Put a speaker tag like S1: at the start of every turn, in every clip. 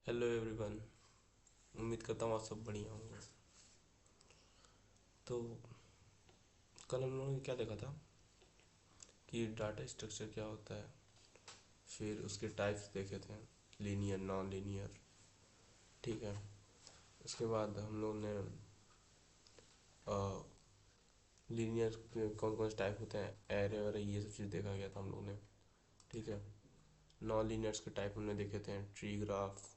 S1: Hello everyone. उम्मीद करता हूँ आप सब बढ़िया होंगे। तो कल हम लोगों ने क्या देखा था कि डाटा स्ट्रक्चर क्या होता है। फिर उसके टाइप्स देखे थे, लीनियर, नॉन लीनियर। ठीक है। उसके बाद हम लोग ने लीनियर के कौन कौन से टाइप होते हैं, एरे और ये सब चीज़ देखा गया था हम लोग ने। ठीक है। नॉन लीनियर्स के टाइप हमने देखे थे, ट्री ग्राफ।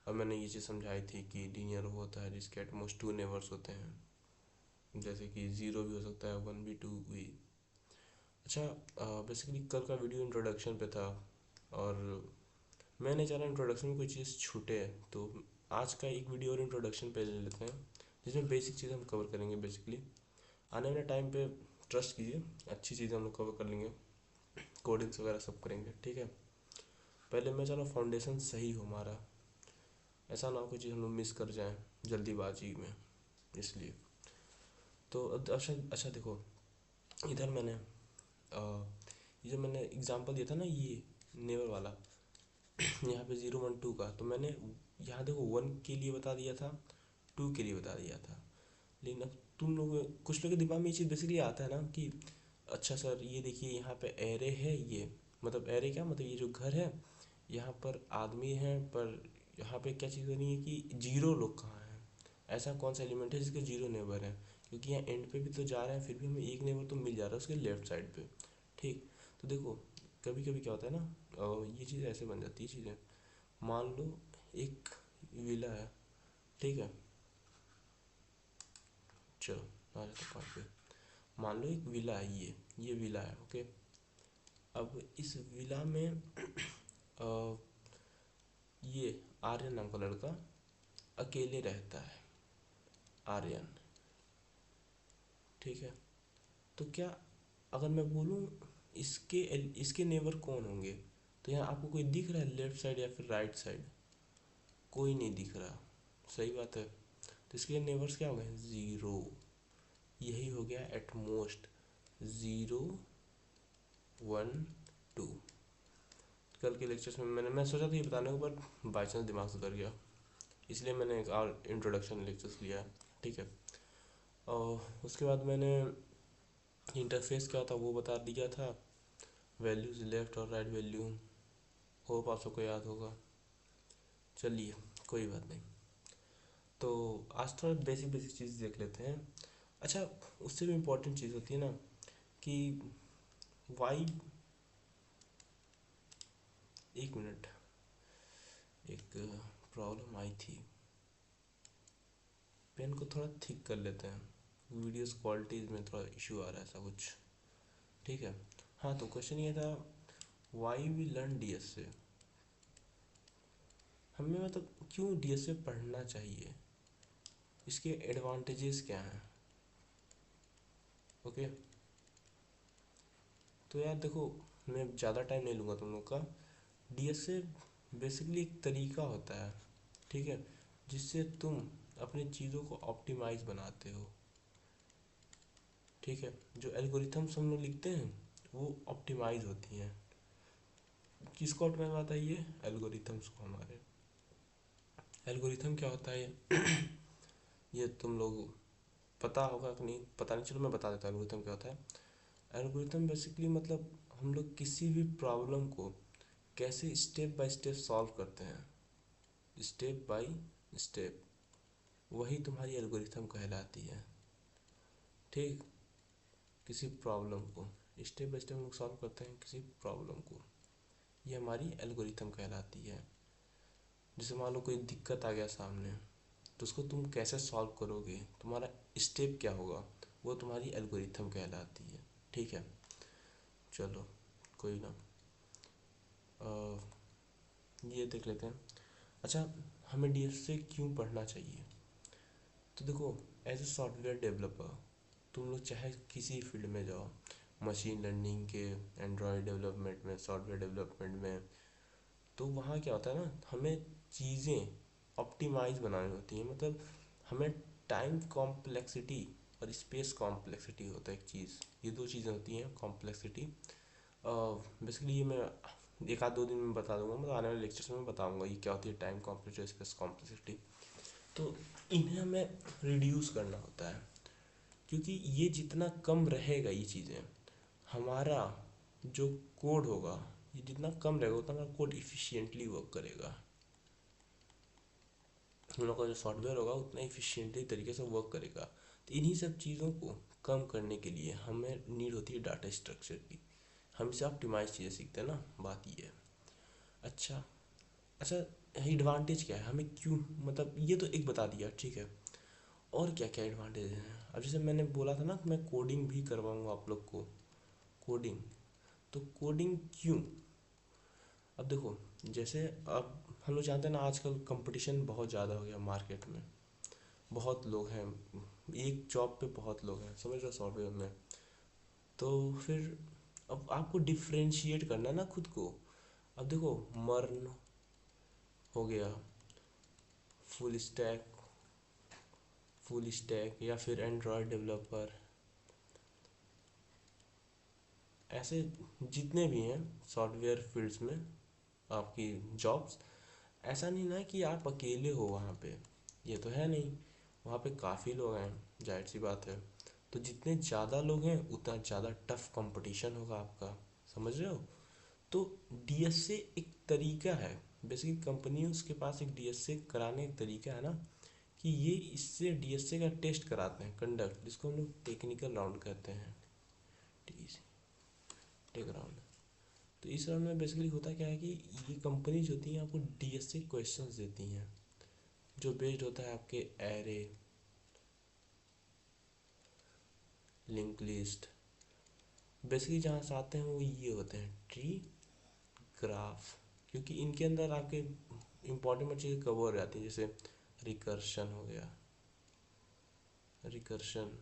S1: और मैंने ये चीज़ समझाई थी कि लीनियर वो होता है जिसके एटमोस्ट टू नेबर्स होते हैं, जैसे कि ज़ीरो भी हो सकता है, वन भी, टू भी। अच्छा, बेसिकली कल का वीडियो इंट्रोडक्शन पे था और मैं नहीं चाह रहा इंट्रोडक्शन में कोई चीज़ छूटे, तो आज का एक वीडियो और इंट्रोडक्शन पे ले लेते हैं जिसमें बेसिक चीज़ हम कवर करेंगे। बेसिकली आने वाले टाइम पे ट्रस्ट कीजिए, अच्छी चीज़ें हम लोग कवर कर लेंगे, कोडिंग्स वगैरह सब करेंगे। ठीक है। पहले मैं चलो फाउंडेशन सही हो हमारा, ऐसा ना हो कोई चीज़ हम लोग मिस कर जाएँ जल्दीबाजी में, इसलिए। तो अच्छा अच्छा देखो, इधर मैंने ये जो मैंने एग्जांपल दिया था ना, ये नेवर वाला, यहाँ पे 0 1 2 का, तो मैंने यहाँ देखो 1 के लिए बता दिया था, 2 के लिए बता दिया था। लेकिन अब तुम लोग, कुछ लोग के दिमाग में ये चीज़ बेसिकली आता है ना कि अच्छा सर ये देखिए यहाँ पे एरे है, ये मतलब एरे क्या मतलब, ये जो घर है यहाँ पर आदमी है, पर यहाँ पे क्या चीज़ करनी है कि जीरो लोग कहाँ हैं। ऐसा कौन सा एलिमेंट है जिसके जीरो नेबर है, क्योंकि यहाँ एंड पे भी तो जा रहे हैं, फिर भी हमें एक नेबर तो मिल जा रहा है उसके लेफ्ट साइड पे। ठीक। तो देखो, कभी कभी क्या होता है ना, ये चीज़ ऐसे बन जाती है चीज़ें। मान लो एक विला है। ठीक है। चलो आ जाते पार्ट पे। मान लो एक विला है, ये विला है। ओके। अब इस विला में अ, ये आर्यन नाम का लड़का अकेले रहता है, आर्यन। ठीक है। तो क्या, अगर मैं बोलूँ इसके इसके नेबर कौन होंगे, तो यहाँ आपको कोई दिख रहा है लेफ्ट साइड या फिर राइट साइड? कोई नहीं दिख रहा। सही बात है। तो इसके नेबर्स क्या हो गए, ज़ीरो। यही हो गया एटमोस्ट, 0 1 2। कल के लेक्चर्स में मैं सोचा था ये बताने को, पर बाई चांस दिमाग से उतर गया, इसलिए मैंने एक और इंट्रोडक्शन लेक्चर्स लिया है। ठीक है। और उसके बाद मैंने इंटरफेस क्या था वो बता दिया था, वैल्यूज़ लेफ़्ट और राइट वैल्यू। होप आप सबको याद होगा। चलिए, कोई बात नहीं। तो आज थोड़ा बेसिक बेसिक चीज़ देख लेते हैं। अच्छा, उससे भी इम्पोर्टेंट चीज़ होती है ना कि वाई, एक मिनट, एक प्रॉब्लम आई थी, पेन को थोड़ा थिक कर लेते हैं, वीडियोस क्वालिटीज़ में थोड़ा इशू आ रहा है ऐसा कुछ। ठीक है। हाँ, तो क्वेश्चन ये था, why we learn D S A, हमें मतलब क्यों डी एस ए पढ़ना चाहिए, इसके एडवांटेजेस क्या हैं। ओके। तो यार देखो, मैं ज़्यादा टाइम नहीं लूँगा तुम लोग का। डी एस ए बेसिकली एक तरीका होता है, ठीक है, जिससे तुम अपनी चीज़ों को ऑप्टिमाइज बनाते हो। ठीक है। जो एल्गोरिथम्स हम लोग लिखते हैं वो ऑप्टिमाइज होती हैं। किसको ऑप्टिमाइज बनाता है, ये एल्गोरिथम्स को हमारे। एल्गोरिथम क्या होता है ये तुम लोग पता होगा कि नहीं पता नहीं, चलो मैं बता देता हूँ एल्गोरिथम क्या होता है। एल्गोरिथम बेसिकली मतलब हम लोग किसी भी प्रॉब्लम को कैसे स्टेप बाय स्टेप सॉल्व करते हैं, स्टेप बाय स्टेप, वही तुम्हारी एल्गोरिथम कहलाती है। ठीक। किसी प्रॉब्लम को स्टेप बाय स्टेप हम लोग सॉल्व करते हैं, किसी प्रॉब्लम को, ये हमारी एल्गोरिथम कहलाती है। जैसे मान लो कोई दिक्कत आ गया सामने, तो उसको तुम कैसे सॉल्व करोगे, तुम्हारा स्टेप क्या होगा, वो तुम्हारी एल्गोरिथम कहलाती है। ठीक है। चलो, कोई ना, ये देख लेते हैं। अच्छा, हमें डीएसए क्यों पढ़ना चाहिए। तो देखो, एज ए सॉफ्टवेयर डेवलपर तुम लोग चाहे किसी फील्ड में जाओ, मशीन लर्निंग के, एंड्रॉयड डेवलपमेंट में, सॉफ्टवेयर डेवलपमेंट में, तो वहाँ क्या होता है ना, हमें चीज़ें ऑप्टिमाइज बनानी होती हैं। मतलब हमें टाइम कॉम्प्लेक्सिटी और स्पेस कॉम्प्लेक्सिटी होता है एक चीज़, ये दो चीज़ें होती हैं, कॉम्प्लेक्सिटी। बेसिकली ये मैं एक आध 2 दिन में बता दूंगा, मतलब आने वाले लेक्चर्स में बताऊंगा ये क्या होती है टाइम कॉम्प्लेक्सिटी स्पेस कॉम्प्लेक्सिटी। तो इन्हें हमें रिड्यूस करना होता है, क्योंकि ये जितना कम रहेगा ये चीज़ें, हमारा जो कोड होगा ये जितना कम रहेगा उतना हमारा कोड इफ़िशियंटली वर्क करेगा। हम लोग का जो सॉफ्टवेयर होगा उतना इफ़िशियंटली तरीके से वर्क करेगा। तो इन्हीं सब चीज़ों को कम करने के लिए हमें नीड होती है डाटा स्ट्रक्चर की। हम इससे ऑप्टिमाइज चीज़ें सीखते हैं ना, बात ये है। अच्छा अच्छा, एडवांटेज क्या है हमें, क्यों, मतलब ये तो एक बता दिया, ठीक है। और क्या क्या एडवांटेज हैं? अब जैसे मैंने बोला था ना कि मैं कोडिंग भी करवाऊंगा आप लोग को, कोडिंग। तो कोडिंग क्यों? अब देखो, जैसे अब हम लोग जानते हैं ना आजकल कंपटीशन बहुत ज़्यादा हो गया मार्केट में, बहुत लोग हैं, एक जॉब पे बहुत लोग हैं, समझ रहे हो, सॉफ्टवेयर में। तो फिर अब आपको डिफ्रेंशिएट करना है ना खुद को। अब देखो, मर्न हो गया, फुल स्टैक, फुल स्टैक या फिर एंड्रॉयड डेवलपर, ऐसे जितने भी हैं सॉफ्टवेयर फील्ड्स में आपकी जॉब्स, ऐसा नहीं ना कि आप अकेले हो वहाँ पे, ये तो है नहीं, वहाँ पे काफ़ी लोग हैं, जाहिर सी बात है। तो जितने ज़्यादा लोग हैं उतना ज़्यादा टफ कंपटीशन होगा आपका, समझ रहे हो। तो डीएसए एक तरीका है, बेसिकली कंपनी उसके पास एक डीएसए कराने का तरीका है ना, कि ये इससे डीएसए का टेस्ट कराते हैं, कंडक्ट, जिसको हम लोग टेक्निकल राउंड कहते हैं, टेक राउंड। तो इस राउंड में बेसिकली होता क्या है कि ये कंपनीज होती हैं आपको डीएसए क्वेश्चंस देती हैं, जो बेस्ड होता है आपके एरे, लिंक लिस्ट, बेसिकली जहाँ से आते हैं वो ये होते हैं ट्री, ग्राफ, क्योंकि इनके अंदर आपके इंपॉर्टेंट चीज़ें कवर हो जाती हैं, जैसे रिकर्शन हो गया, रिकर्शन,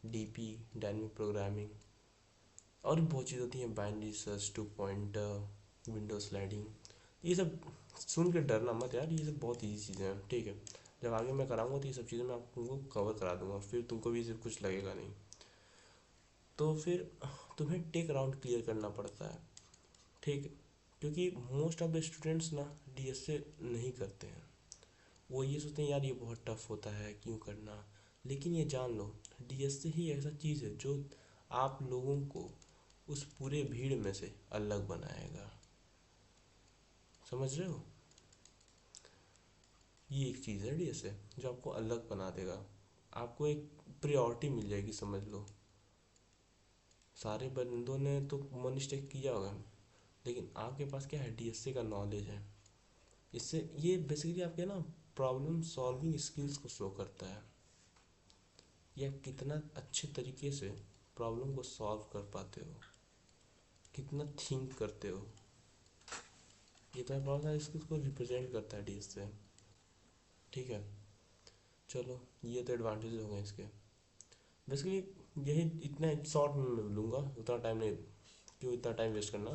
S1: डीपी, डायनेमिक प्रोग्रामिंग, और भी बहुत चीज़ होती हैं, binary search, two pointer, window sliding. ये सब सुन के डरना मत यार, ये सब बहुत ईजी चीज़ें हैं, ठीक है। जब आगे मैं कराऊंगा तो ये सब चीज़ें मैं आपको कवर करा दूंगा, फिर तुमको भी सिर्फ कुछ लगेगा नहीं। तो फिर तुम्हें टेक राउंड क्लियर करना पड़ता है, ठीक है, क्योंकि मोस्ट ऑफ द स्टूडेंट्स ना डीएसए नहीं करते हैं। वो ये सोचते हैं यार ये बहुत टफ होता है, क्यों करना। लेकिन ये जान लो, डीएसए ही ऐसा चीज़ है जो आप लोगों को उस पूरे भीड़ में से अलग बनाएगा, समझ रहे हो। ये एक चीज़ है डीएसए जो आपको अलग बना देगा, आपको एक प्रायोरिटी मिल जाएगी, समझ लो। सारे बंदों ने तो मोनिस्टेक किया होगा, लेकिन आपके पास क्या है, डीएसए का नॉलेज है। इससे ये बेसिकली आपके ना प्रॉब्लम सॉल्विंग स्किल्स को शो करता है, या कितना अच्छे तरीके से प्रॉब्लम को सॉल्व कर पाते हो, कितना थिंक करते हो, ये तो बहुत सारे स्किल्स को रिप्रेजेंट करता है डीएसए, ठीक है। चलो, ये तो एडवांटेज हो गए इसके। बेसिकली यही इतना शॉर्ट में मैं लूँगा, उतना टाइम नहीं, क्यों इतना टाइम वेस्ट करना,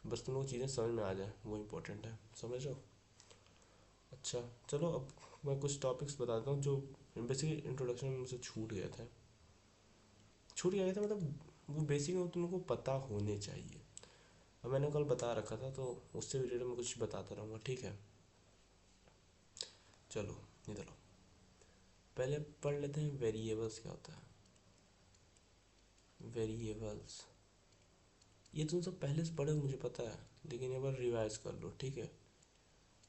S1: बस तुम लोग चीज़ें समझ में आ जाए वो इम्पोर्टेंट है, समझ लो। अच्छा चलो, अब मैं कुछ टॉपिक्स बताता हूँ जो बेसिकली इंट्रोडक्शन में मुझसे छूट गया था, मतलब वो बेसिक में तुमको पता होने चाहिए। अब मैंने कल बता रखा था तो उससे रिलेटेड मैं कुछ बताता रहूँगा, ठीक है। चलो इधर आओ, पहले पढ़ लेते हैं वेरिएबल्स क्या होता है। वेरिएबल्स ये तुम सब पहले से पढ़े हो मुझे पता है, लेकिन एक बार रिवाइज कर लो, ठीक है।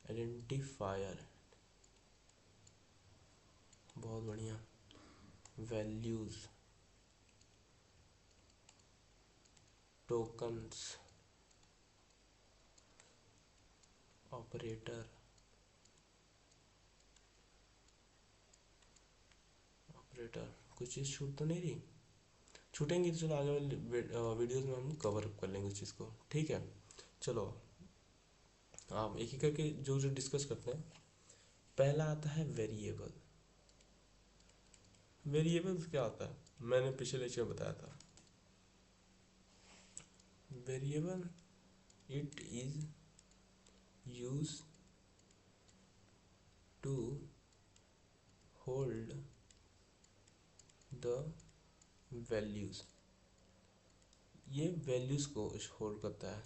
S1: आइडेंटिफायर, बहुत बढ़िया। वैल्यूज, टोकन्स, ऑपरेटर, ऑपरेटर, कुछ चीज़ छूट तो नहीं रही? छूटेंगी तो चलो आगे वाले वीडियोस में हम कवर कर लेंगे उस चीज़ को, ठीक है। चलो आप एक एक करके जो जो डिस्कस करते हैं। पहला आता है वेरिएबल। वेरिएबल्स क्या होता है, मैंने पिछले लेक्चर में बताया था। Variable, it is use to hold the values, ये वैल्यूज को होल्ड करता है।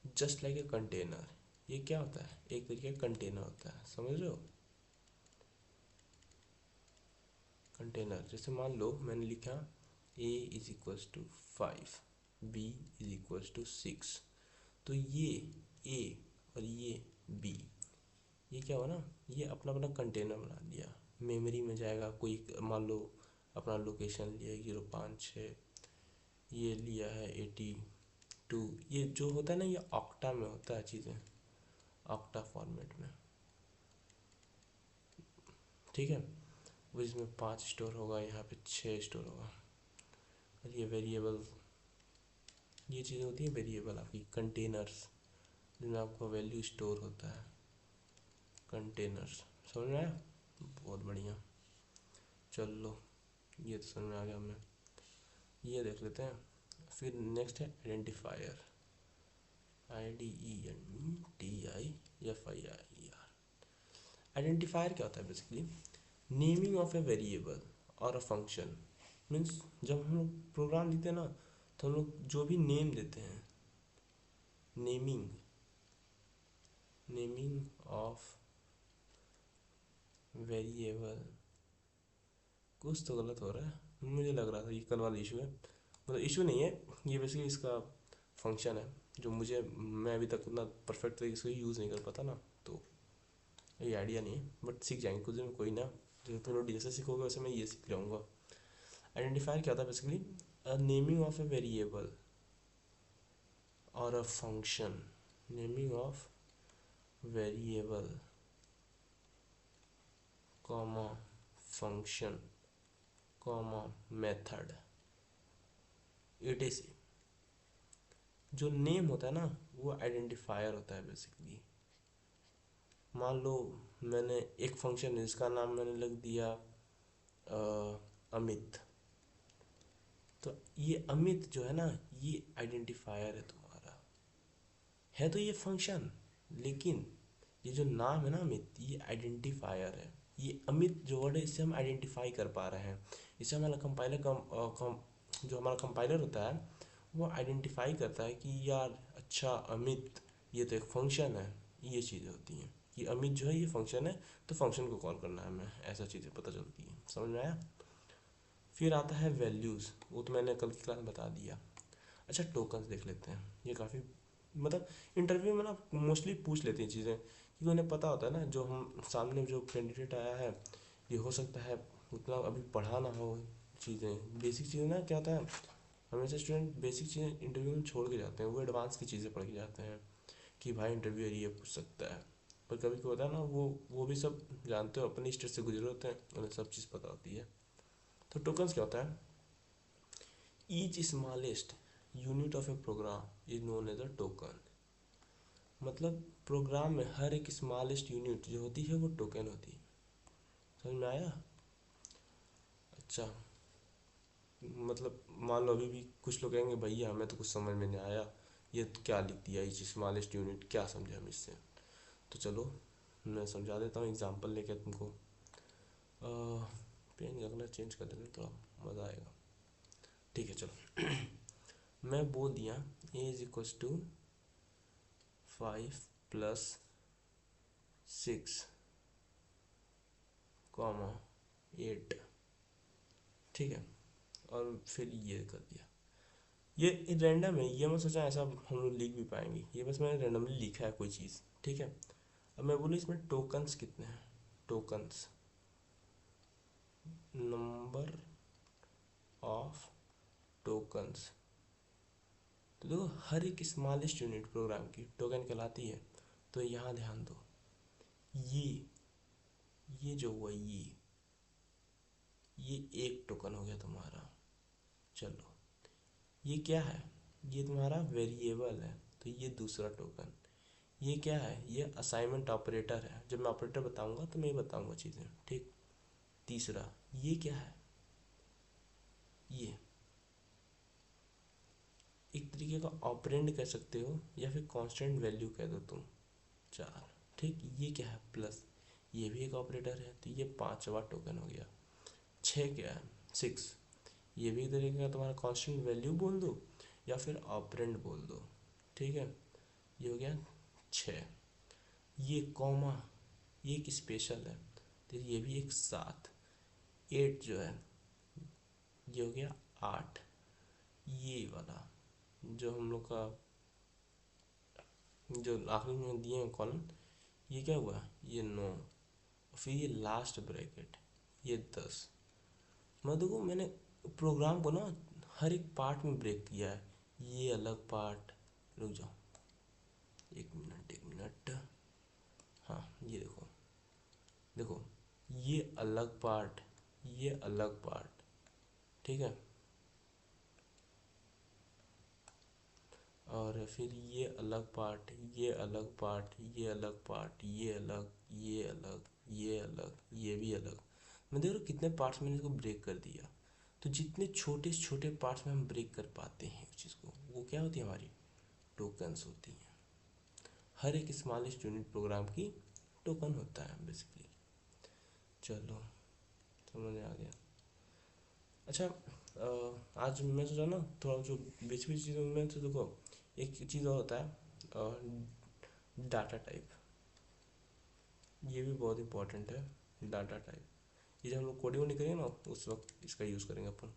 S1: Just like a container. ये क्या होता है, एक तरीके का कंटेनर होता है, समझ रहे हो। कंटेनर जैसे मान लो मैंने लिखा a is equals to 5, b is equals to 6, तो ये a और ये b, ये क्या हुआ ना, ये अपना अपना कंटेनर बना लिया। मेमोरी में जाएगा, कोई मान लो अपना लोकेशन लिया 056, ये लिया है 82, ये जो होता है ना ये ऑक्टा में होता है चीज़ें, ऑक्टा फॉर्मेट में, ठीक है। वो इसमें 5 स्टोर होगा, यहाँ पे 6 स्टोर होगा। और ये वेरिएबल, ये चीज़ें होती हैं वेरिएबल आपकी, कंटेनर्स जिनमें आपका वैल्यू स्टोर होता है, कंटेनर्स। समझ में आया, बहुत बढ़िया। चलो ये तो समझ में आ गया हमें, ये देख लेते हैं। फिर नेक्स्ट है आइडेंटिफायर, IDENTIFIER। आइडेंटिफायर क्या होता है basically, naming of a variable और अ फंक्शन। मीन्स जब हम लोग प्रोग्राम लिखते हैं ना, तो हम लोग जो भी नेम देते हैं, नेमिंग ऑफ वेरिएबल, कुछ तो गलत हो रहा है, मुझे लग रहा था ये कल वाला इशू है, मतलब इशू नहीं है, ये बेसिकली इसका फंक्शन है जो मैं अभी तक उतना परफेक्ट तरीके से यूज़ नहीं कर पाता ना, तो ये आइडिया नहीं है, बट सीख जाएंगे कुछ दिन, कोई ना, जो तुम लोग जैसे सीखोगे वैसे मैं ये सीख जाऊँगा। आइडेंटिफायर क्या होता है basically, uh naming of a variable और uh function, naming of variable comma function comma method, etc। जो नेम होता है ना वो आइडेंटिफायर होता है बेसिकली। मान लो मैंने एक फंक्शन है जिसका नाम मैंने लिख दिया अमित, तो ये अमित जो है ना ये आइडेंटिफायर है तुम्हारा, है तो ये फंक्शन, लेकिन ये जो नाम है ना अमित, ये आइडेंटिफायर है। ये अमित जो वर्ड है इससे हम आइडेंटिफाई कर पा रहे हैं, इससे हमारा कंपाइलर जो हमारा कंपाइलर होता है वो आइडेंटिफाई करता है कि यार अच्छा अमित ये तो एक फंक्शन है, ये चीज़ें होती हैं कि अमित जो है ये फंक्शन है, तो फंक्शन को कॉल करना है हमें, ऐसा चीज़ें पता चलती हैं। समझ में आया। फिर आता है वैल्यूज़, वो तो मैंने कल की क्लास में बता दिया। अच्छा टोकन्स देख लेते हैं, ये काफ़ी मतलब इंटरव्यू में ना मोस्टली पूछ लेती हैं चीज़ें, क्योंकि उन्हें पता होता है ना जो हम सामने जो कैंडिडेट आया है ये हो सकता है उतना अभी पढ़ा ना हो चीज़ें, बेसिक चीज़ें ना क्या होता है, हमेशा स्टूडेंट बेसिक चीज़ें इंटरव्यू में छोड़ के जाते हैं, वो एडवांस की चीज़ें पढ़ के जाते हैं कि भाई इंटरव्यूअर ये पूछ सकता है, पर कभी क्या होता है ना वो भी सब जानते हो, अपनी स्टेज से गुजरे होते हैं, उन्हें सब चीज़ पता होती है। तो टोकन्स क्या होता है, each smallest unit of a program is known as a token. मतलब प्रोग्राम में हर एक स्मॉलेस्ट यूनिट जो होती है वो टोकन होती है। समझ में आया। अच्छा मतलब मान लो अभी भी कुछ लोग कहेंगे भैया हमें तो कुछ समझ में नहीं आया, ये तो क्या लिख दिया ईच स्मॉलेस्ट यूनिट, क्या समझे हम इससे। तो चलो मैं समझा देता हूँ एग्जांपल लेके तुमको। पेन का कलर चेंज कर देते थोड़ा मज़ा आएगा। ठीक है चलो मैं बोल दिया a is equals to 5 plus 6 comma 8, ठीक है, और फिर ये कर दिया। ये रैंडम है, ये मैं सोचा ऐसा हम लोग लिख भी पाएंगे, ये बस मैंने रैंडमली लिखा है कोई चीज़, ठीक है। अब मैं बोलूँ इसमें टोकन्स कितने हैं, टोकन्स नंबर ऑफ टोकन्स, तो देखो हर एक स्मॉलेस्ट यूनिट प्रोग्राम की टोकन कहलाती है। तो यहाँ ध्यान दो, ये जो हुआ ये एक टोकन हो गया तुम्हारा। चलो ये क्या है, ये तुम्हारा वेरिएबल है, तो ये दूसरा टोकन। ये क्या है, ये असाइनमेंट ऑपरेटर है, जब मैं ऑपरेटर बताऊंगा तो मैं बताऊंगा चीज़ें, ठीक। तीसरा ये क्या है, ये एक तरीके का ऑपरेंड कह सकते हो या फिर कांस्टेंट वैल्यू कह दो तुम। 4, ठीक। ये क्या है, प्लस, ये भी एक ऑपरेटर है, तो ये पांचवा टोकन हो गया। 6 क्या है, 6, ये भी एक तरीके का तुम्हारा कांस्टेंट वैल्यू बोल दो या फिर ऑपरेंड बोल दो, ठीक है। ये हो गया 6, ये कॉमा, ये एक स्पेशल है तो ये भी एक 7, 8 जो है ये हो गया 8, ये वाला जो हम लोग का जो आखिरी में दिए हैं कॉलम, ये क्या हुआ, ये 9, फिर ये लास्ट ब्रैकेट ये 10। मैं देखो मैंने प्रोग्राम को ना हर एक पार्ट में ब्रेक किया है, ये अलग पार्ट, रुक जाओ एक मिनट, हाँ ये देखो, देखो ये अलग पार्ट, ये अलग पार्ट, ठीक है, और फिर ये अलग पार्ट, ये अलग पार्ट, ये अलग पार्ट, ये अलग, ये अलग, ये अलग, ये भी अलग। मैं देख रहा हूँ कितने पार्ट्स मैंने इसको ब्रेक कर दिया। तो जितने छोटे से छोटे पार्ट्स में हम ब्रेक कर पाते हैं उस चीज़ को, वो क्या होती है, हमारी टोकन्स होती हैं। हर एक स्मॉलेस्ट यूनिट प्रोग्राम की टोकन होता है बेसिकली। चलो समझ आ गया। अच्छा आज मैं सोचा ना थोड़ा जो बेसिक बेसिक चीज़ों में तो देखो एक चीज़ और होता है डाटा टाइप, ये भी बहुत इंपॉर्टेंट है। डाटा टाइप ये जब हम लोग कोडिंग नहीं करेंगे ना उस वक्त इसका यूज़ करेंगे अपन।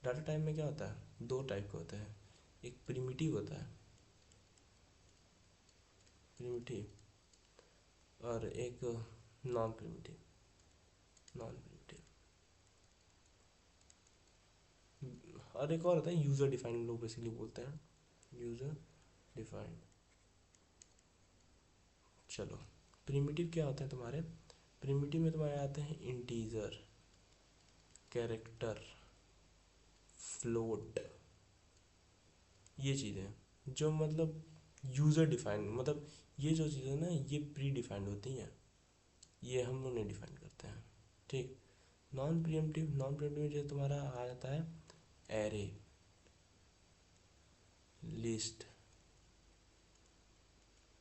S1: डाटा टाइप में क्या होता है, दो टाइप का होता है, एक प्रिमिटिव होता है, प्रिमिटिव, और एक नॉन प्रिमिटिव। नॉन प्रिमिटिव और एक और होता है यूज़र डिफाइंड, लोग बेसिकली बोलते हैं यूज़र डिफाइंड। चलो प्रिमिटिव क्या होता है तुम्हारे, प्रिमिटिव में तुम्हारे आते हैं इंटीजर, कैरेक्टर, फ्लोट, ये चीज़ें जो मतलब यूज़र डिफाइंड, मतलब ये जो चीज़ें ना ये प्री डिफाइंड होती हैं, ये हम लोग नहीं डिफाइन करते हैं, ठीक। नॉन प्रीएम्प्टिव, नॉन प्रीएम्प्टिव में जो तुम्हारा आ जाता है एरे, लिस्ट,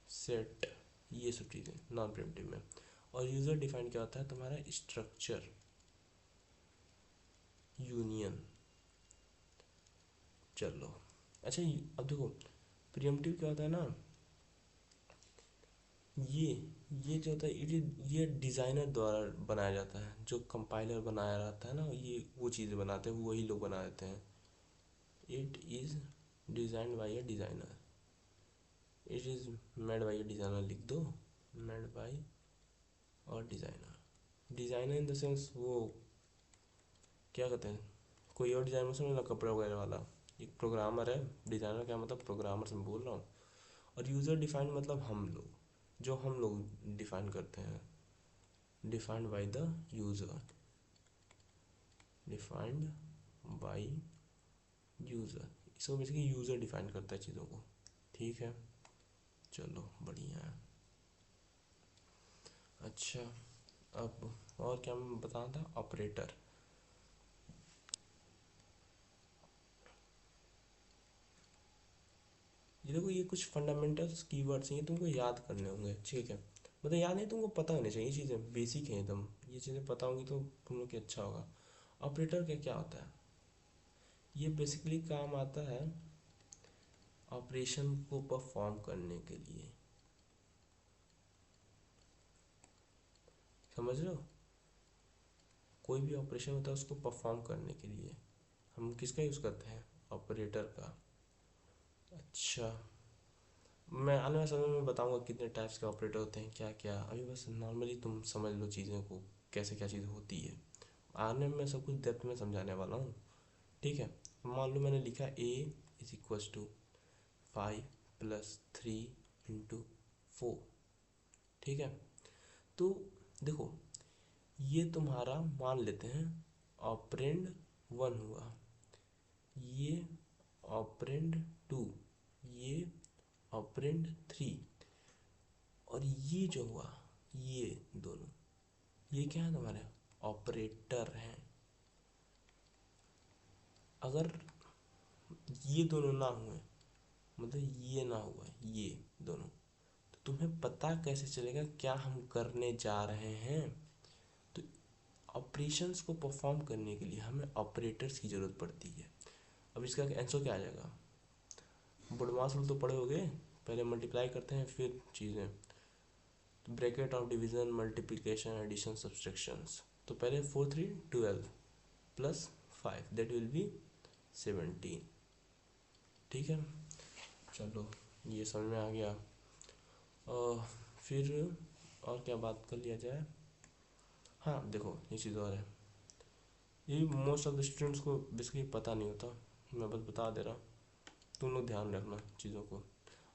S1: सेट, ये सब चीज़ें नॉन प्रीएम्प्टिव में। और यूज़र डिफाइंड क्या होता है तुम्हारा, स्ट्रक्चर, यूनियन। चलो अच्छा अब देखो प्रीएम्प्टिव क्या होता है ना, ये ये जो होता है ये डिज़ाइनर द्वारा बनाया जाता है, जो कंपाइलर बनाया रहता है ना, ये वो चीज़ें बनाते हैं, वही लोग बना देते हैं। It is designed by a designer, it is made by a designer लिख दो, मेड बाय और designer. Designer in the sense वो क्या कहते हैं, कोई और डिज़ाइनर समझ लो कपड़े वगैरह वाला, एक प्रोग्रामर है। डिज़ाइनर क्या मतलब प्रोग्रामर से मैं बोल रहा हूँ। और यूज़र डिफाइंड मतलब हम लोग, जो हम लोग डिफाइन करते हैं, defined by the user, defined by user, इसको बेसिकली यूज़र डिफाइन करता है चीज़ों को, ठीक है। चलो बढ़िया है। अच्छा अब और क्या मैं बता था, ऑपरेटर। ये देखो ये कुछ फंडामेंटल्स कीवर्ड्स हैं, ये तुमको याद करने होंगे, ठीक है। मतलब याद नहीं, तुमको पता होने चाहिए, चीज़ें बेसिक हैं एकदम, ये चीज़ें पता होंगी तो तुम लोग के अच्छा होगा। ऑपरेटर का क्या होता है, ये बेसिकली काम आता है ऑपरेशन को परफॉर्म करने के लिए, समझ रहे हो। कोई भी ऑपरेशन होता है उसको परफॉर्म करने के लिए हम किसका यूज़ करते हैं, ऑपरेटर का। अच्छा मैं आने वाले समय में बताऊंगा कितने टाइप्स के ऑपरेटर होते हैं क्या क्या, अभी बस नॉर्मली तुम समझ लो चीज़ों को कैसे क्या चीज़ होती है। आने में सब कुछ डेप्थ में समझाने वाला हूँ, ठीक है। मान लो मैंने लिखा a इज इक्वल्स टू 5+3 × 4, ठीक है। तो देखो ये तुम्हारा मान लेते हैं ऑपरेंड 1 हुआ, ये ऑपरेंड 2, ये ऑपरेंड 3, और ये जो हुआ ये दोनों, ये क्या है तुम्हारे ऑपरेटर हैं। अगर ये दोनों ना हुए, मतलब ये ना हुआ ये दोनों, तो तुम्हें पता कैसे चलेगा क्या हम करने जा रहे हैं। तो ऑपरेशंस को परफॉर्म करने के लिए हमें ऑपरेटर्स की ज़रूरत पड़ती है। अब इसका आंसर क्या आ जाएगा, बुडमास रूल तो पढ़े होगे, पहले मल्टीप्लाई करते हैं फिर चीज़ें। तो bracket of division, multiplication, addition, subtractions. तो पहले 4 3 12 प्लस 5 दैट विल बी 17। ठीक है, चलो ये समझ में आ गया। फिर और क्या बात कर लिया जाए। हाँ देखो ये चीज़ और है, ये मोस्ट ऑफ द स्टूडेंट्स को बेसिकली पता नहीं होता, मैं बस बता दे रहा हूँ, तुम लोग ध्यान रखना चीज़ों को।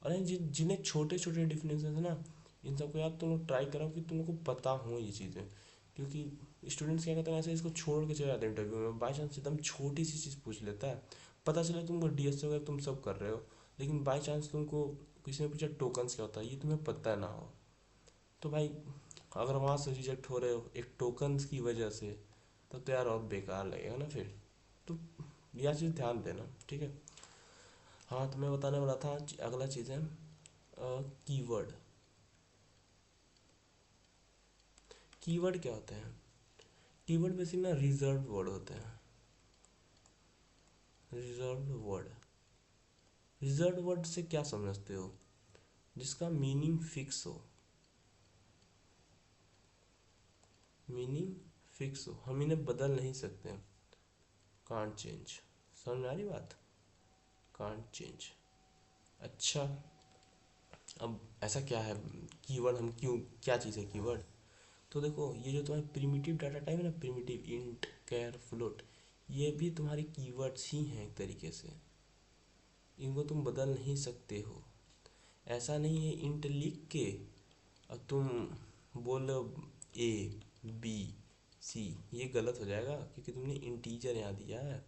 S1: और जिन्हें छोटे छोटे डिफरेंसेस है ना, इन सबको यार तुम लोग ट्राई करो कि तुम लोग को पता हो ये चीज़ें, क्योंकि स्टूडेंट्स क्या करते हैं ऐसे इसको छोड़ के चले जाते हैं इंटरव्यू में, बाई चांस एकदम छोटी सी चीज़ पूछ लेता है, पता चला तुमको डीएसए वगैरह तुम सब कर रहे हो, लेकिन बाई चांस तुमको किसी ने पूछा टोकन्स क्या होता है, ये तुम्हें पता ना हो, तो भाई अगर वहाँ से रिजेक्ट हो रहे हो एक टोकन्स की वजह से, तब तो यार और बेकार लगेगा ना फिर। तो यह चीज़ ध्यान देना, ठीक है। हाँ तो मैं बताने वाला था अगला चीज़ है कीवर्ड। कीवर्ड क्या होते हैं? कीवर्ड बेसिकली ना रिजर्व वर्ड होते हैं। रिजर्व वर्ड, रिजर्व वर्ड से क्या समझते हो? जिसका मीनिंग फिक्स हो, मीनिंग फिक्स हो, हम इन्हें बदल नहीं सकते, कांट चेंज। समझ में आ रही बात? Can't change. अच्छा, अब ऐसा क्या है कीवर्ड, हम क्यों, क्या चीज़ है कीवर्ड? तो देखो ये जो तुम्हारे प्रिमिटिव डाटा टाइप है ना, प्रिमिटिव इंट कैर फ्लोट, ये भी तुम्हारे कीवर्ड्स ही हैं एक तरीके से, इनको तुम बदल नहीं सकते हो। ऐसा नहीं है इंट लिख के अब तुम बोलो ए बी सी, ये गलत हो जाएगा क्योंकि तुमने इंटीजर यहाँ दिया है,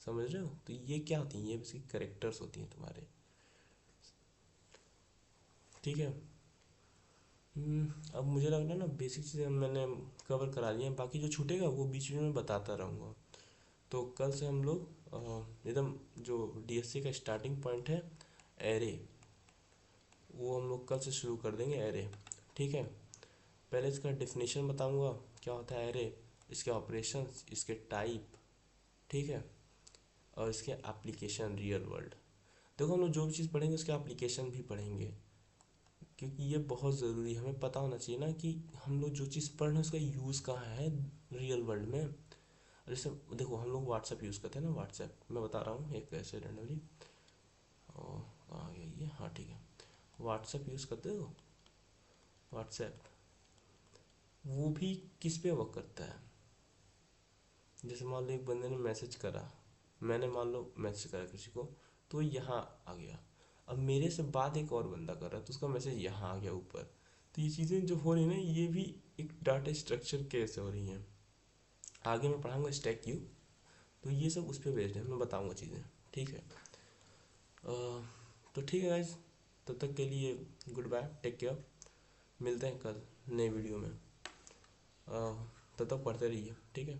S1: समझ रहे हो? तो ये क्या होती हैं, ये बेसिक करेक्टर्स होती हैं तुम्हारे, ठीक है। अब मुझे लग रहा है ना बेसिक चीज़ें मैंने कवर करा ली हैं, बाकी जो छूटेगा वो बीच में मैं बताता रहूँगा। तो कल से हम लोग एकदम जो डीएससी का स्टार्टिंग पॉइंट है एरे, वो हम लोग कल से शुरू कर देंगे एरे, ठीक है। पहले इसका डेफिनेशन बताऊंगा क्या होता है एरे, इसके ऑपरेशंस, इसके टाइप, ठीक है, और इसके एप्लीकेशन रियल वर्ल्ड। देखो हम लोग जो भी चीज़ पढ़ेंगे उसके एप्लीकेशन भी पढ़ेंगे, क्योंकि ये बहुत ज़रूरी है, हमें पता होना चाहिए ना कि हम लोग जो चीज़ पढ़ रहे हैं उसका यूज़ कहाँ है रियल वर्ल्ड में। जैसे देखो हम लोग व्हाट्सएप यूज़ करते हैं ना, व्हाट्सएप मैं बता रहा हूँ एक ऐसे रेंडमली, और कहाँ गया ये, हाँ ठीक है, व्हाट्सएप यूज़ करते हो, व्हाट्सएप वो भी किस पे वर्क करता है? जैसे मान लो एक बंदे ने मैसेज करा, मैंने मान लो मैसेज करा किसी को, तो यहाँ आ गया, अब मेरे से बाद एक और बंदा कर रहा है तो उसका मैसेज यहाँ आ गया ऊपर। तो ये चीज़ें जो हो रही हैं ना, ये भी एक डाटा स्ट्रक्चर कैसे हो रही हैं, आगे मैं पढ़ाऊँगा स्टैक क्यू, तो ये सब उस पर बेस्ड है, मैं बताऊँगा चीज़ें, ठीक है। तो ठीक है गाइज, तब तक के लिए गुड बाय, टेक केयर, मिलते हैं कल नए वीडियो में, तब तक पढ़ते रहिए, ठीक है।